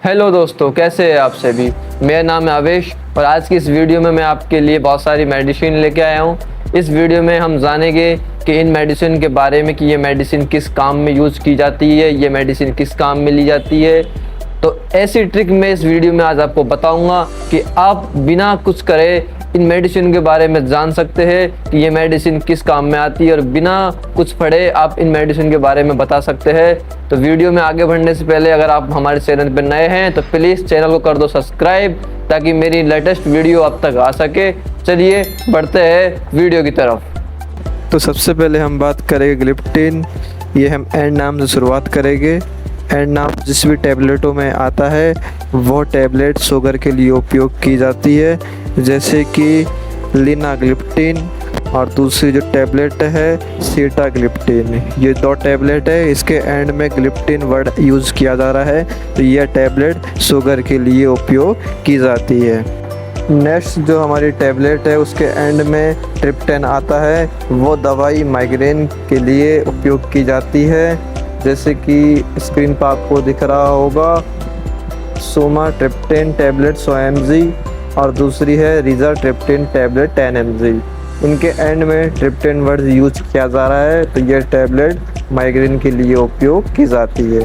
Hello दोस्तों, कैसे हैं आप सभी। मेरा नाम है आवेश और आज की इस वीडियो में मैं आपके लिए बहुत सारी मेडिसिन लेके आया हूँ। इस वीडियो में हम जानेंगे कि इन मेडिसिन के बारे में कि ये मेडिसिन किस काम में यूज़ की जाती है, ये मेडिसिन किस काम में ली जाती है। तो ऐसी ट्रिक मैं इस वीडियो में आज आपको बताऊंगा कि आप बिना कुछ करे इन मेडिसिन के बारे में जान सकते हैं कि ये मेडिसिन किस काम में आती है और बिना कुछ पढ़े आप इन मेडिसिन के बारे में बता सकते हैं। तो वीडियो में आगे बढ़ने से पहले अगर आप हमारे चैनल पर नए हैं तो प्लीज़ चैनल को कर दो सब्सक्राइब ताकि मेरी लेटेस्ट वीडियो आप तक आ सके। चलिए बढ़ते हैं वीडियो की तरफ। तो सबसे पहले हम बात करेंगे ग्लिप्टिन। ये हम एंड नाम से शुरुआत करेंगे। एंड नाम जिस भी टैबलेटों में आता है वो टैबलेट शुगर के लिए उपयोग की जाती है, जैसे कि लिनाग्लिप्टिन और दूसरी जो टैबलेट है सीटाग्लिप्टिन। ये दो टैबलेट है, इसके एंड में ग्लिप्टिन वर्ड यूज़ किया जा रहा है, तो यह टैबलेट शुगर के लिए उपयोग की जाती है। नेक्स्ट जो हमारी टैबलेट है उसके एंड में ट्रिप्टन आता है, वो दवाई माइग्रेन के लिए उपयोग की जाती है, जैसे कि स्क्रीन पर आपको दिख रहा होगा सोमा ट्रिप्टन टैबलेट 100 mg और दूसरी है रिजा ट्रिप्टन टैबलेट 10 mg। इनके एंड में ट्रिप्टन वर्ड यूज किया जा रहा है, तो यह टैबलेट माइग्रेन के लिए उपयोग की जाती है।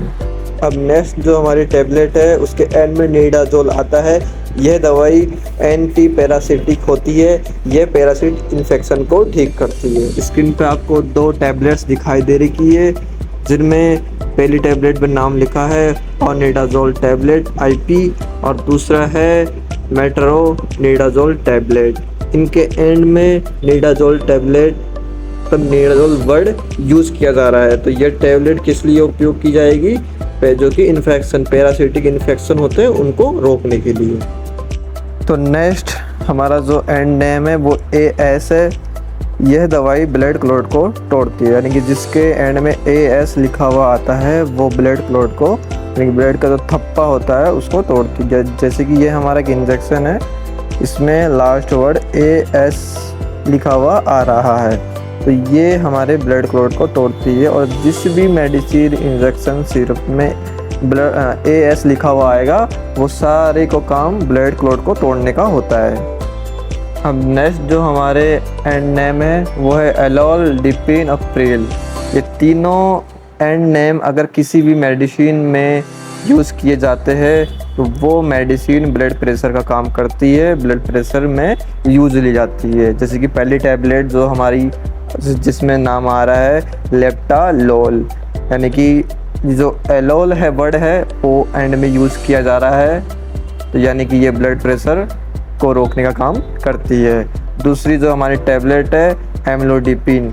अब नेक्स्ट जो हमारी टैबलेट है उसके एंड में निडाजोल आता है। यह दवाई एंटी पैरासिटिक होती है, यह पैरासिट इन्फेक्शन को ठीक करती है। स्क्रीन पे आपको दो टैबलेट्स दिखाई दे रही है, जिनमें पहली टैबलेट पर नाम लिखा है ऑनिडाजोल टैबलेट IP और दूसरा है मेट्रोनिडाजोल टैबलेट। इनके एंड में निडाजोल टैबलेट पर निडाजोल वर्ड यूज़ किया जा रहा है, तो यह टैबलेट किस लिए उपयोग की जाएगी, जो कि इन्फेक्शन पैरासिटिक इन्फेक्शन होते हैं उनको रोकने के लिए। तो नेक्स्ट हमारा जो एंड नेम है वो AS है। यह दवाई ब्लड क्लॉट को तोड़ती है, यानी कि जिसके एंड में AS लिखा हुआ आता है वो ब्लड क्लॉट को, यानी कि ब्लड का जो थप्पा होता है उसको तोड़ती है। जैसे कि ये हमारा एक इंजेक्शन है, इसमें लास्ट वर्ड AS लिखा हुआ आ रहा है, तो ये हमारे ब्लड क्लॉट को तोड़ती है। और जिस भी मेडिसिन इंजेक्शन सिरप में AS लिखा हुआ आएगा वो सारे को काम ब्लड क्लॉट को तोड़ने का होता है। अब नेक्स्ट जो हमारे एंड नेम है वो है एलोल डिपिन अप्रिल। ये तीनों एंड नेम अगर किसी भी मेडिसिन में यूज़ किए जाते हैं तो वो मेडिसिन ब्लड प्रेशर का काम करती है, ब्लड प्रेशर में यूज ली जाती है। जैसे कि पहली टैबलेट जो हमारी जिसमें नाम आ रहा है लेप्टालोल, यानी कि जो एलोल है वर्ड है वो एंड में यूज़ किया जा रहा है, तो यानी कि ये ब्लड प्रेशर को रोकने का काम करती है। दूसरी जो हमारी टैबलेट है एम्लोडिपिन,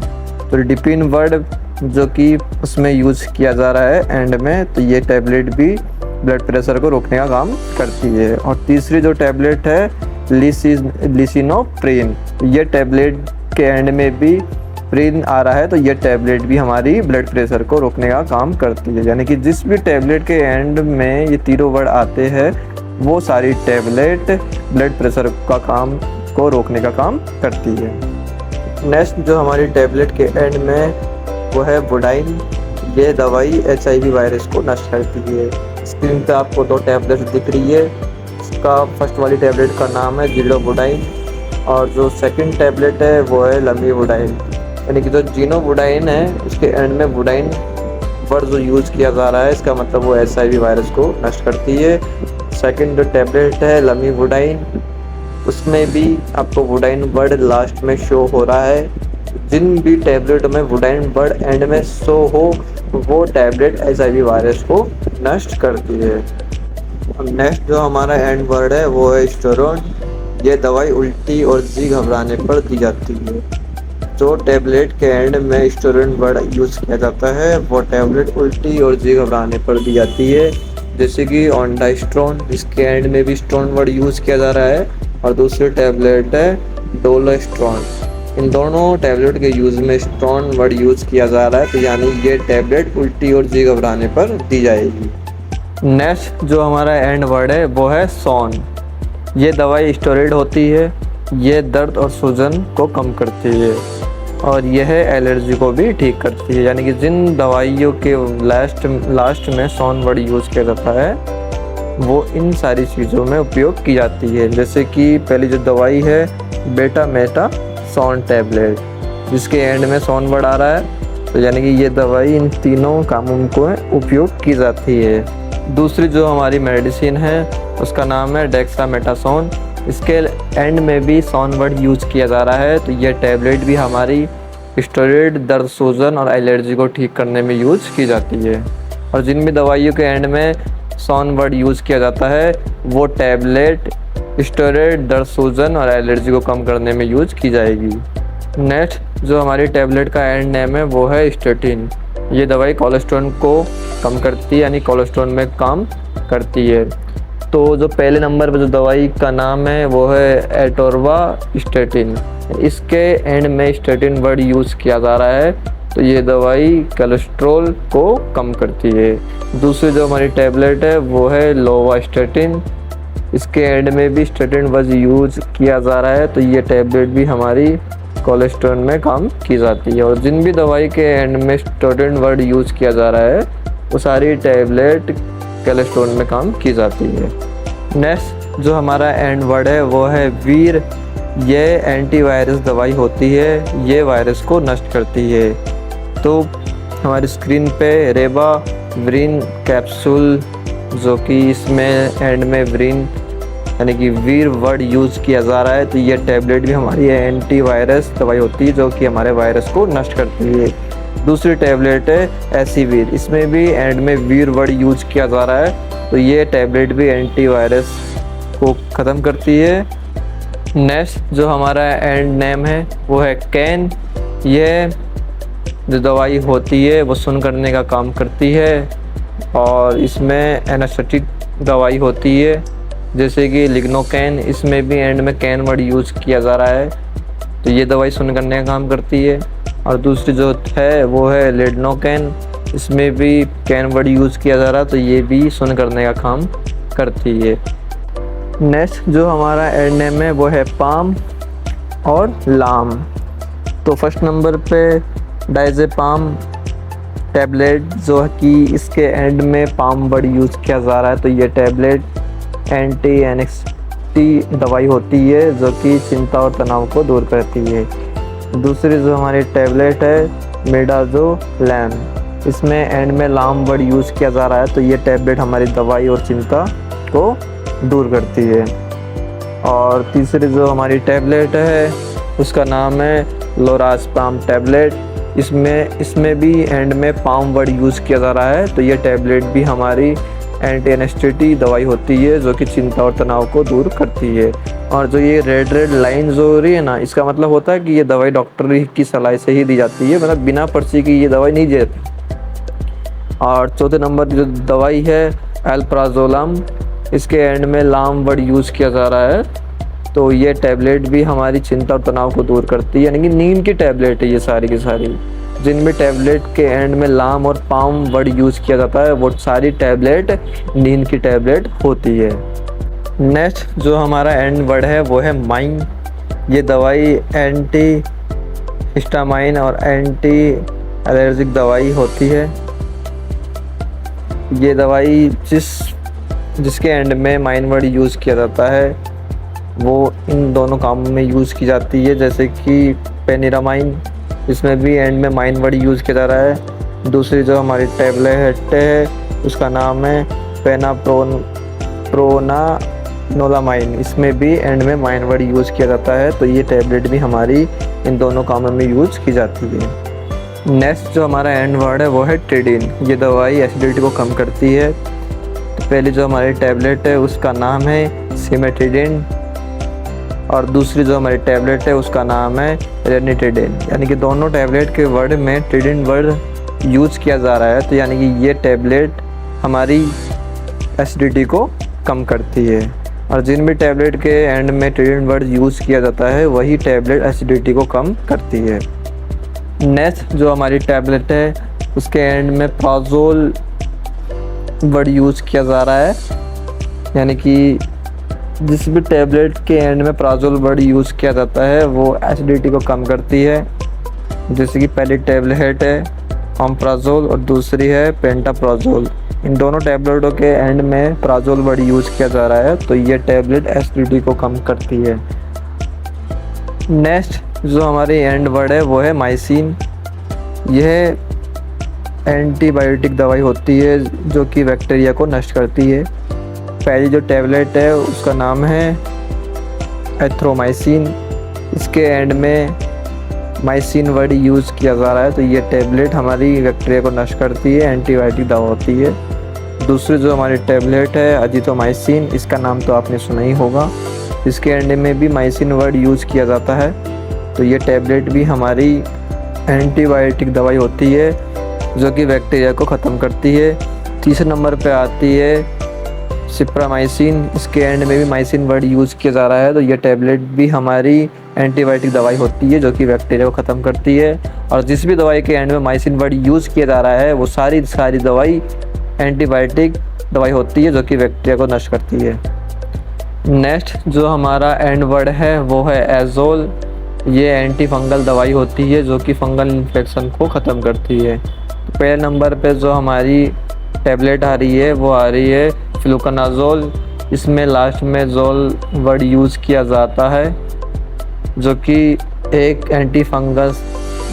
तो डिपिन वर्ड जो कि उसमें यूज़ किया जा रहा है एंड में, तो ये टैबलेट भी ब्लड प्रेशर को रोकने का काम करती है। और तीसरी जो टैबलेट है लिसिनोप्रिन, ये टैबलेट के एंड में भी प्रिन आ रहा है, तो ये टैबलेट भी हमारी ब्लड प्रेशर को रोकने का काम करती है। यानी कि जिस भी टैबलेट के एंड में ये तीनों वर्ड आते हैं वो सारी टैबलेट ब्लड प्रेशर का काम को रोकने का काम करती है। नेक्स्ट जो हमारी टैबलेट के एंड में वो है वुडाइन। ये दवाई HIV वायरस को नष्ट करती है। स्क्रीन पे आपको दो टैबलेट्स दिख रही है, इसका फर्स्ट वाली टैबलेट का नाम है जीनोवुडाइन और जो सेकंड टैबलेट है वो है लमीवुडाइन। यानी कि जो जीनोवुडाइन है उसके एंड में वुडाइन वर्ड जो यूज़ किया जा रहा है, इसका मतलब वो HIV वायरस को नष्ट करती है। सेकंड जो टैबलेट है लमीवुडाइन, उसमें भी आपको वुडाइन वर्ड लास्ट में शो हो रहा है। जिन भी टैबलेट में वुडाइन वर्ड एंड में शो हो वो टैबलेट HIV वायरस को नष्ट करती है। अब नेक्स्ट जो हमारा एंड वर्ड है वो है स्टेरॉन। ये दवाई उल्टी और जी घबराने पर दी जाती है। जो टैबलेट के एंड में स्टेरॉन वर्ड यूज़ किया जाता है वो टैबलेट उल्टी और जी घबराने पर दी जाती है, जैसे कि ऑन्डास्ट्रोन, इसके एंड में भी स्ट्रोन वर्ड यूज़ किया जा रहा है। और दूसरी टैबलेट है डोलोस्ट्रॉन। इन दोनों टैबलेट के यूज़ में स्ट्रोन वर्ड यूज़ किया जा रहा है, तो यानी ये टैबलेट उल्टी और जी घबराने पर दी जाएगी। नेक्स्ट जो हमारा एंड वर्ड है वो है सॉन। ये दवाई स्टेरॉइड होती है, ये दर्द और सूजन को कम करती है और यह एलर्जी को भी ठीक करती है। यानी कि जिन दवाइयों के लास्ट में सॉन वर्ड यूज़ किया जाता है वो इन सारी चीज़ों में उपयोग की जाती है। जैसे कि पहली जो दवाई है बेटामेथासोन टैबलेट, जिसके एंड में सोन वर्ड आ रहा है, तो यानी कि ये दवाई इन तीनों कामों को उपयोग की जाती है। दूसरी जो हमारी मेडिसिन है उसका नाम है डेक्सामेथासोन। इसके एंड में भी सोन वर्ड यूज किया जा रहा है। तो ये टैबलेट भी हमारी स्टेरॉइड, दर्द, सूजन और एलर्जी को ठीक करने में यूज की जाती है। और जिन भी दवाइयों के एंड में सोन वर्ड यूज़ किया जाता है वो टैबलेट स्टेरॉइड, दर्द, सूजन और एलर्जी को कम करने में यूज की जाएगी। नेक्स्ट जो हमारी टैबलेट का एंड नेम है वो है स्टेटिन। ये दवाई कोलेस्ट्रॉल को कम करती है, यानी कोलेस्ट्रॉल में काम करती है। तो जो पहले नंबर पर जो दवाई का नाम है वो है एटोर्वास्टेटिन। इसके एंड में स्टेटिन वर्ड यूज़ किया जा रहा है। तो ये दवाई कोलेस्ट्रॉल को कम करती है। दूसरी जो हमारी टैबलेट है वो है लोवास्टेटिन। इसके एंड में भी स्टेटिन वर्ड यूज किया जा रहा है। तो ये टैबलेट भी हमारी कोलेस्ट्रॉल में काम की जाती है। और जिन भी दवाई के एंड में स्टेटिन वर्ड यूज किया जा रहा है वो सारी टैबलेट कोलेस्ट्रॉल में काम की जाती है। नेक्स्ट जो हमारा एंड वर्ड है वो है वीर। ये एंटीवायरस दवाई होती है, ये वायरस को नष्ट करती है। तो हमारी स्क्रीन पे रेबाविरिन कैप्सूल, जो कि इसमें एंड में विरिन यानी कि वीर वर्ड यूज़ किया जा रहा है। तो ये टैबलेट भी हमारी एंटीवायरस दवाई होती है जो कि हमारे वायरस को नष्ट करती है। दूसरी टैबलेट है एसीवीर। इसमें भी एंड में वीर वर्ड यूज किया जा रहा है। तो ये टैबलेट भी एंटीवायरस को ख़त्म करती है। नेक्स्ट जो हमारा एंड नेम है वो है कैन। ये जो दवाई होती है वो सुन्न करने का काम करती है और इसमें एनेस्थेटिक दवाई होती है जैसे कि लिग्नोकैन। इसमें भी एंड में कैन वर्ड यूज़ किया जा रहा है। तो ये दवाई सुन्न करने का काम करती है। और दूसरी जो है वो है लिडनोकैन। इसमें भी कैन वर्ड यूज़ किया जा रहा है। तो ये भी सुन्न करने का काम करती है। नेक्स्ट जो हमारा एंड नेम है वो है पाम और लाम। तो फर्स्ट नंबर पे डायजेपाम टैबलेट, जो कि इसके एंड में पाम वर्ड यूज़ किया जा रहा है। तो ये टैबलेट एंटी एनेक्सिटी दवाई होती है जो कि चिंता और तनाव को दूर करती है। दूसरी जो हमारी टैबलेट है मिडाज़ोलैम। इसमें एंड में लाम वर्ड यूज़ किया जा रहा है। तो ये टैबलेट हमारी दवाई और चिंता को दूर करती है। और तीसरी जो हमारी टैबलेट है उसका नाम है लोराज़पाम टैबलेट। इसमें भी एंड में पाम वर्ड यूज़ किया जा रहा है। तो ये टैबलेट भी हमारी एंटी एनेस्थेटी दवाई होती है जो कि चिंता और तनाव को दूर करती है। और जो ये रेड लाइन जो हो रही है ना, इसका मतलब होता है कि ये दवाई डॉक्टर की सलाह से ही दी जाती है, मतलब बिना पर्ची की ये दवाई नहीं दी जाती। और चौथे नंबर जो दवाई है अल्प्राजोलम। इसके एंड में लाम वर्ड यूज़ किया जा रहा है। तो ये टैबलेट भी हमारी चिंता और तनाव को दूर करती है, यानी कि नींद की टैबलेट है ये सारी की सारी। जिनमें टैबलेट के एंड में लाम और पाम वर्ड यूज़ किया जाता है वो सारी टैबलेट नींद की टैबलेट होती है। नेक्स्ट जो हमारा एंड वर्ड है वो है माइन। ये दवाई एंटी हिस्टामाइन और एंटी एलर्जिक दवाई होती है। ये दवाई जिसके एंड में माइन वर्ड यूज़ किया जाता है वो इन दोनों कामों में यूज़ की जाती है, जैसे कि पेनिरामाइन। इसमें भी एंड में माइन वर्ड यूज़ किया जा रहा है। दूसरी जो हमारी टैबलेट है उसका नाम है प्रोनानोलामाइन। इसमें भी एंड में माइन वर्ड यूज़ किया जाता है। तो ये टैबलेट भी हमारी इन दोनों कामों में यूज़ की जाती है। नेक्स्ट जो हमारा एंड वर्ड है वो है ट्रिडिन। ये दवाई एसिडिटी को कम करती है। तो पहली जो हमारी टैबलेट है उसका नाम है सिमेट्रिडिन और दूसरी जो हमारी टैबलेट है उसका नाम है रेनिटिडिन। यानी कि दोनों टैबलेट के वर्ड में ट्रिडिन वर्ड यूज़ किया जा रहा है। तो यानी कि ये टैबलेट हमारी एसिडिटी को कम करती है। और जिन भी टैबलेट के एंड में ट्रिडिन वर्ड यूज़ किया जाता है वही टैबलेट एसिडिटी को कम करती है। नेक्स्ट जो हमारी टैबलेट है उसके एंड में प्राजोल वर्ड यूज़ किया जा रहा है। यानी कि जिस भी टैबलेट के एंड में प्राजोल वर्ड यूज़ किया जाता है वो एसिडिटी को कम करती है। जैसे कि पहली टैबलेट है ओमप्राजोल और दूसरी है पेंटाप्राजोल। इन दोनों टैबलेटों के एंड में प्राजोल वर्ड यूज़ किया जा रहा है, तो ये टैबलेट एसिडिटी को कम करती है। नेक्स्ट जो हमारी एंड वर्ड है वो है माइसिन। यह एंटीबायोटिक दवाई होती है जो कि बैक्टीरिया को नष्ट करती है। पहली जो टैबलेट है उसका नाम है एथ्रोमाइसिन। इसके एंड में माइसिन वर्ड यूज़ किया जा रहा है, तो ये टैबलेट हमारी बैक्टीरिया को नष्ट करती है, एंटीबायोटिक दवा होती है। दूसरी जो हमारी टैबलेट है अजिथ्रोमाइसिन, इसका नाम तो आपने सुना ही होगा। इसके एंड में भी माइसिन वर्ड यूज़ किया जाता है, तो ये टैबलेट भी हमारी एंटीबायोटिक दवाई होती है जो कि बैक्टीरिया को ख़त्म करती है। तीसरे नंबर पे आती है सिप्रामाइसिन। इसके एंड में भी माइसिन वर्ड यूज़ किया जा रहा है, तो ये टैबलेट भी हमारी एंटीबायोटिक दवाई होती है जो कि बैक्टीरिया को ख़त्म करती है। और जिस भी दवाई के एंड में माइसिन वर्ड यूज़ किया जा रहा है वो सारी दवाई एंटीबायोटिक दवाई होती है जो कि बैक्टीरिया को नष्ट करती है। नेक्स्ट जो हमारा एंड वर्ड है वो है एजोल। ये एंटी फंगल दवाई होती है जो कि फंगल इन्फेक्शन को ख़त्म करती है। तो पहले नंबर पे जो हमारी टैबलेट आ रही है वो आ रही है फ्लूकोनाजोल। इसमें लास्ट में जोल वर्ड यूज़ किया जाता है जो कि एक एंटी फंगस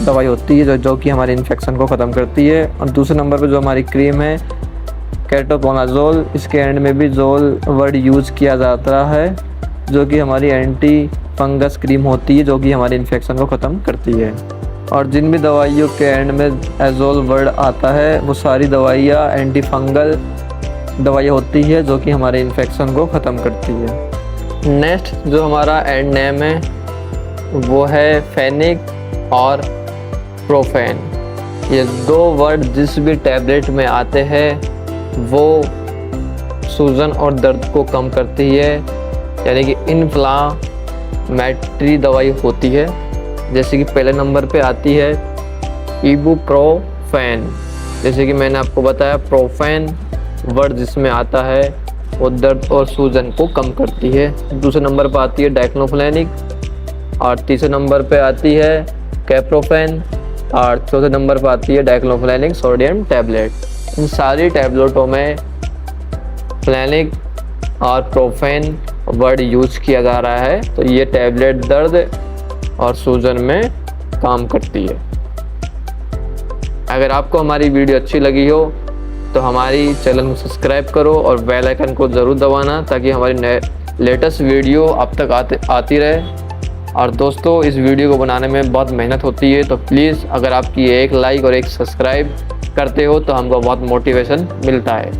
दवाई होती है जो कि हमारे इन्फेक्शन को ख़त्म करती है। और दूसरे नंबर पे जो हमारी क्रीम है केटोकोनाजोल। इसके एंड में भी जोल वर्ड यूज़ किया जाता है जो कि हमारी एंटी फंगस क्रीम होती है जो कि हमारे इन्फेक्शन को ख़त्म करती है। और जिन भी दवाइयों के एंड में एजोल वर्ड आता है वो सारी दवाइयाँ एंटी फंगल दवाइयाँ होती है जो कि हमारे इन्फेक्शन को ख़त्म करती है। नेक्स्ट जो हमारा एंड नेम है वो है फेनिक और प्रोफेन। ये दो वर्ड जिस भी टैबलेट में आते हैं वो सूजन और दर्द को कम करती है, यानी कि इन्फ्लामेटरी दवाई होती है। जैसे कि पहले नंबर पे आती है इबुप्रोफेन। जैसे कि मैंने आपको बताया प्रोफेन वर्ड जिसमें आता है वो दर्द और सूजन को कम करती है। दूसरे नंबर पर आती है डाइक्लोफेनेक और तीसरे नंबर पे आती है कैप्रोफेन और चौथे नंबर पर आती है डाइक्लोफेनेक सोडियम टैबलेट। इन सारी टैबलेटों में फ्लेनिक और प्रोफेन वर्ड यूज किया जा रहा है, तो ये टैबलेट दर्द और सूजन में काम करती है। अगर आपको हमारी वीडियो अच्छी लगी हो तो हमारी चैनल को सब्सक्राइब करो और बेल आइकन को ज़रूर दबाना ताकि हमारी लेटेस्ट वीडियो आप तक आती रहे। और दोस्तों इस वीडियो को बनाने में बहुत मेहनत होती है, तो प्लीज़ अगर आपकी एक लाइक और एक सब्सक्राइब करते हो तो हमको बहुत मोटिवेशन मिलता है।